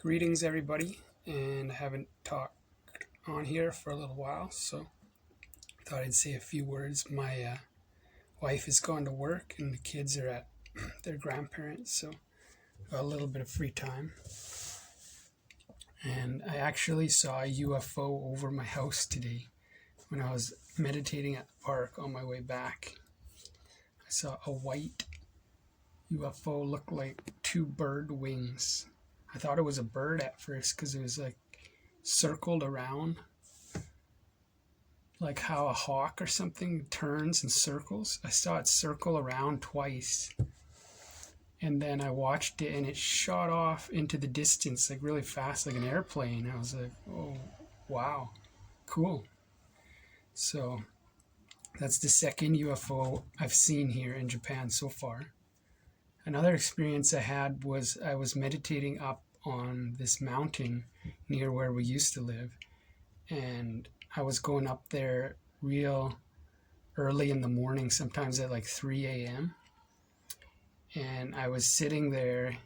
Greetings, everybody, and I haven't talked on here for a little while, so I thought I'd say a few words. My wife has gone to work, and the kids are at their grandparents, so a little bit of free time. And I actually saw a UFO over my house today when I was meditating at the park on my way back. I saw a white UFO look like two bird wings. I thought it was a bird at first because it was like circled around, like how a hawk or something turns and circles. I saw it circle around twice, and then I watched it and it shot off into the distance like really fast, like an airplane. I was like, oh wow, cool. So that's the second UFO I've seen here in Japan so far. Another experience I had was I was meditating up on this mountain near where we used to live, and I was going up there real early in the morning, sometimes at like 3 a.m. And I was sitting there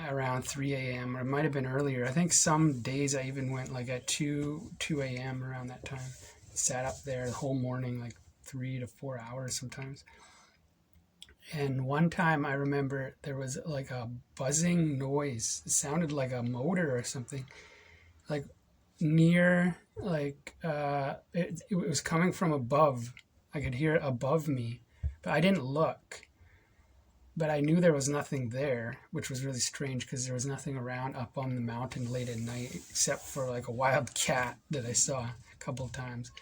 around 3 a.m. or it might have been earlier. I think some days I even went like at 2 a.m. around that time. Sat up there the whole morning, like 3 to 4 hours sometimes. And one time I remember there was like a buzzing noise. It sounded like a motor or something, like near, like it was coming from above. I could hear it above me, but I didn't look. But I knew there was nothing there, which was really strange because there was nothing around up on the mountain late at night except for like a wild cat that I saw a couple of times.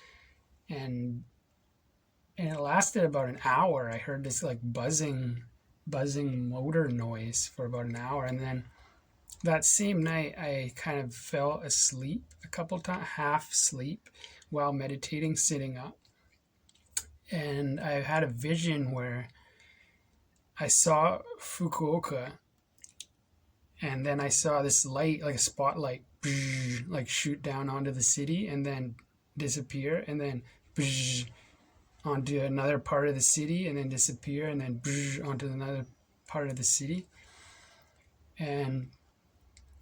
And it lasted about an hour. I heard this like buzzing motor noise for about an hour. And then that same night, I kind of fell asleep a couple times, half sleep, while meditating, sitting up. And I had a vision where I saw Fukuoka, and then I saw this light, like a spotlight, like shoot down onto the city and then disappear, and then onto another part of the city and then disappear, and then onto another part of the city. And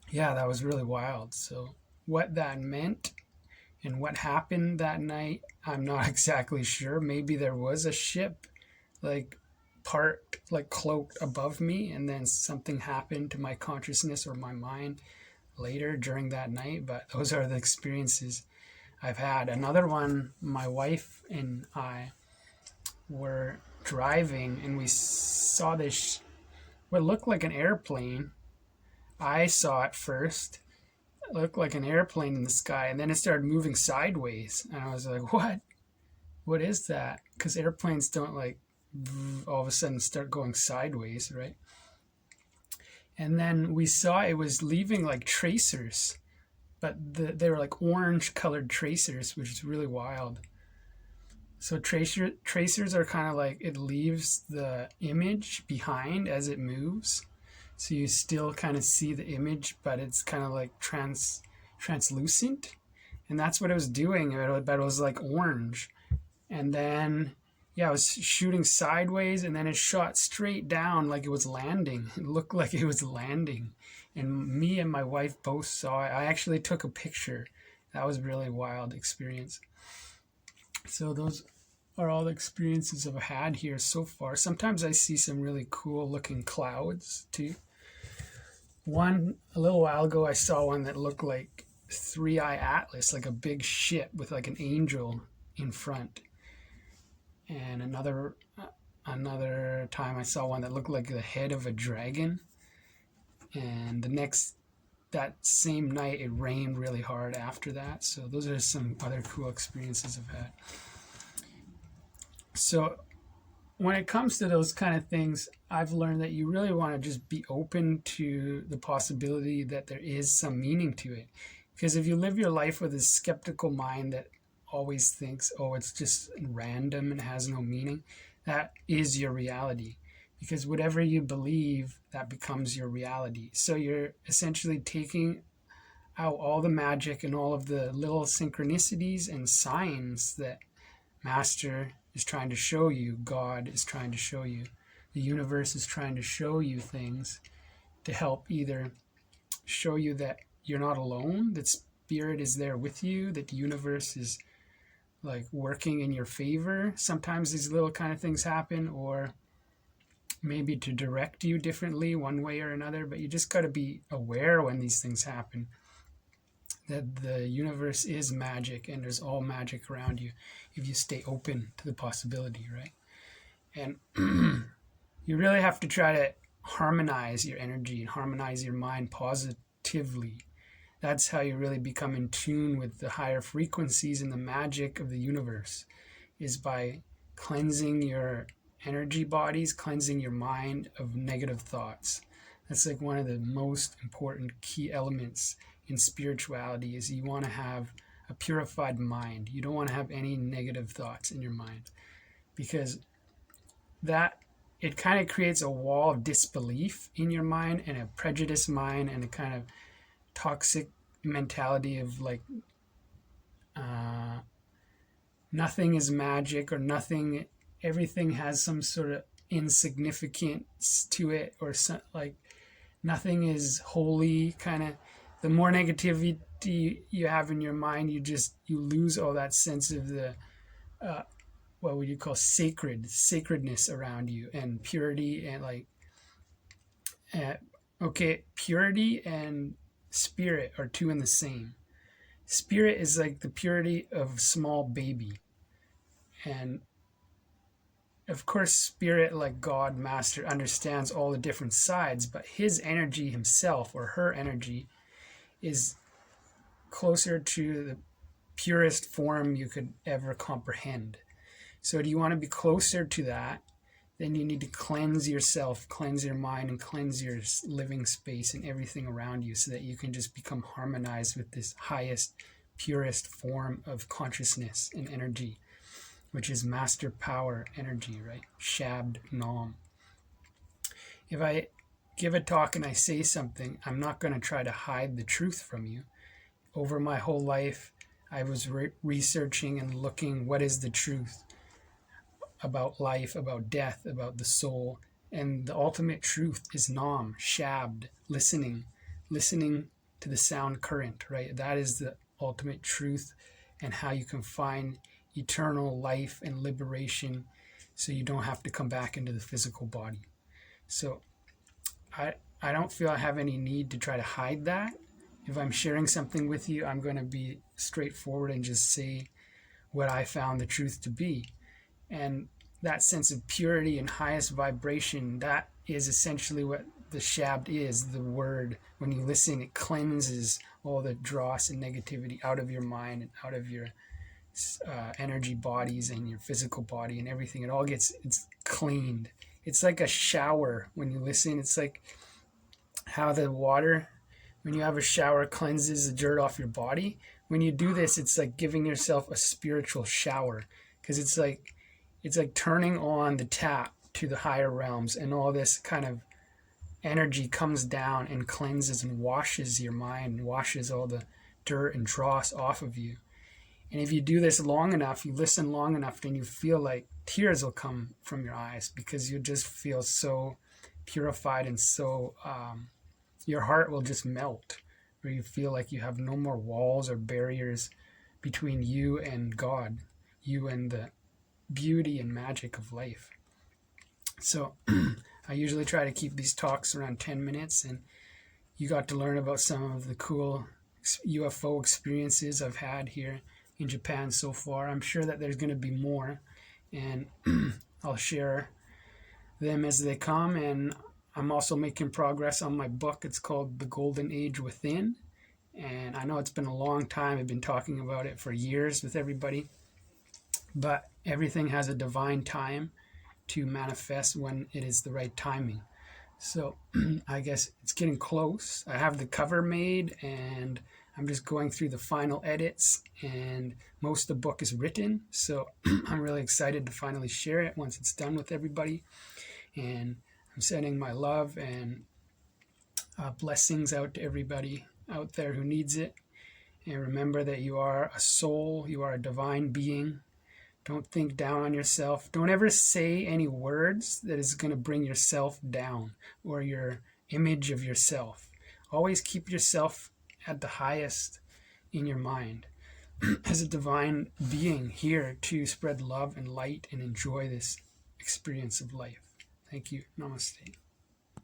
yeah, that was really wild. So what that meant and what happened that night, I'm not exactly sure. Maybe there was a ship like part like cloaked above me, and then something happened to my consciousness or my mind later during that night. But those are the experiences I've had. Another one, my wife and I were driving and we saw this, what looked like an airplane. I saw it first. It looked like an airplane in the sky, and then it started moving sideways. And I was like, what? What is that? Because airplanes don't like all of a sudden start going sideways, right? And then we saw it was leaving like tracers, but they were like orange colored tracers, which is really wild. So tracers are kind of like it leaves the image behind as it moves. So you still kind of see the image, but it's kind of like translucent. And that's what it was doing, but it was like orange. And then, yeah, it was shooting sideways, and then it shot straight down like it was landing. It looked like it was landing. And me and my wife both saw it. I actually took a picture. That was a really wild experience. So those are all the experiences I've had here so far. Sometimes I see some really cool looking clouds too. A little while ago, I saw one that looked like Three-Eye Atlas, like a big ship with like an angel in front. And another time I saw one that looked like the head of a dragon. And that same night, it rained really hard after that. So those are some other cool experiences I've had. So when it comes to those kind of things, I've learned that you really want to just be open to the possibility that there is some meaning to it. Because if you live your life with a skeptical mind that always thinks, oh, it's just random and has no meaning, that is your reality. Because whatever you believe, that becomes your reality. So you're essentially taking out all the magic and all of the little synchronicities and signs that Master is trying to show you, God is trying to show you, the universe is trying to show you things to help either show you that you're not alone, that spirit is there with you, that the universe is like working in your favor. Sometimes these little kind of things happen, or maybe to direct you differently one way or another, but you just got to be aware when these things happen, that the universe is magic and there's all magic around you if you stay open to the possibility, right? And you really have to try to harmonize your energy and harmonize your mind positively. That's how you really become in tune with the higher frequencies and the magic of the universe, is by cleansing your energy bodies, cleansing your mind of negative thoughts. That's like one of the most important key elements in spirituality, is you want to have a purified mind. You don't want to have any negative thoughts in your mind, because that it kind of creates a wall of disbelief in your mind, and a prejudiced mind, and a kind of toxic mentality of like nothing is magic, or nothing, everything has some sort of insignificance to it, or some, like nothing is holy kind of. The more negativity you have in your mind, you lose all that sense of the what would you call sacredness around you, and purity, and like okay, purity and spirit are two in the same. Spirit is like the purity of a small baby, and of course spirit, like God master, understands all the different sides, but his energy himself, or her energy, is closer to the purest form you could ever comprehend. So do you want to be closer to that, then you need to cleanse yourself, cleanse your mind, and cleanse your living space and everything around you, so that you can just become harmonized with this highest, purest form of consciousness and energy, which is master power energy, right? Shabd Nam. If I give a talk and I say something, I'm not going to try to hide the truth from you. Over my whole life, I was researching and looking, what is the truth about life, about death, about the soul. And the ultimate truth is Nam, Shabd, listening to the sound current, right? That is the ultimate truth, and how you can find eternal life and liberation, so you don't have to come back into the physical body. So I don't feel I have any need to try to hide that. If I'm sharing something with you, I'm going to be straightforward and just say what I found the truth to be. And that sense of purity and highest vibration, that is essentially what the Shabd is, the word. When you listen, it cleanses all the dross and negativity out of your mind and out of your energy bodies and your physical body and everything. It's cleaned. It's like a shower when you listen. It's like how the water, when you have a shower, cleanses the dirt off your body. When you do this, it's like giving yourself a spiritual shower, because it's like turning on the tap to the higher realms, and all this kind of energy comes down and cleanses and washes your mind, washes all the dirt and dross off of you. And if you do this long enough, you listen long enough, then you feel like tears will come from your eyes, because you just feel so purified, and so your heart will just melt, where you feel like you have no more walls or barriers between you and God, you and the beauty and magic of life. So I usually try to keep these talks around 10 minutes, and you got to learn about some of the cool UFO experiences I've had here in Japan so far. I'm sure that there's going to be more, and I'll share them as they come. And I'm also making progress on my book. It's called The Golden Age Within, and I know it's been a long time. I've been talking about it for years with everybody, but everything has a divine time to manifest when it is the right timing. So I guess it's getting close. I have the cover made, and I'm just going through the final edits, and most of the book is written. So I'm really excited to finally share it once it's done with everybody. And I'm sending my love and blessings out to everybody out there who needs it. And remember that you are a soul, you are a divine being. Don't think down on yourself. Don't ever say any words that is going to bring yourself down, or your image of yourself. Always keep yourself at the highest in your mind as a divine being here to spread love and light and enjoy this experience of life. Thank you. Namaste.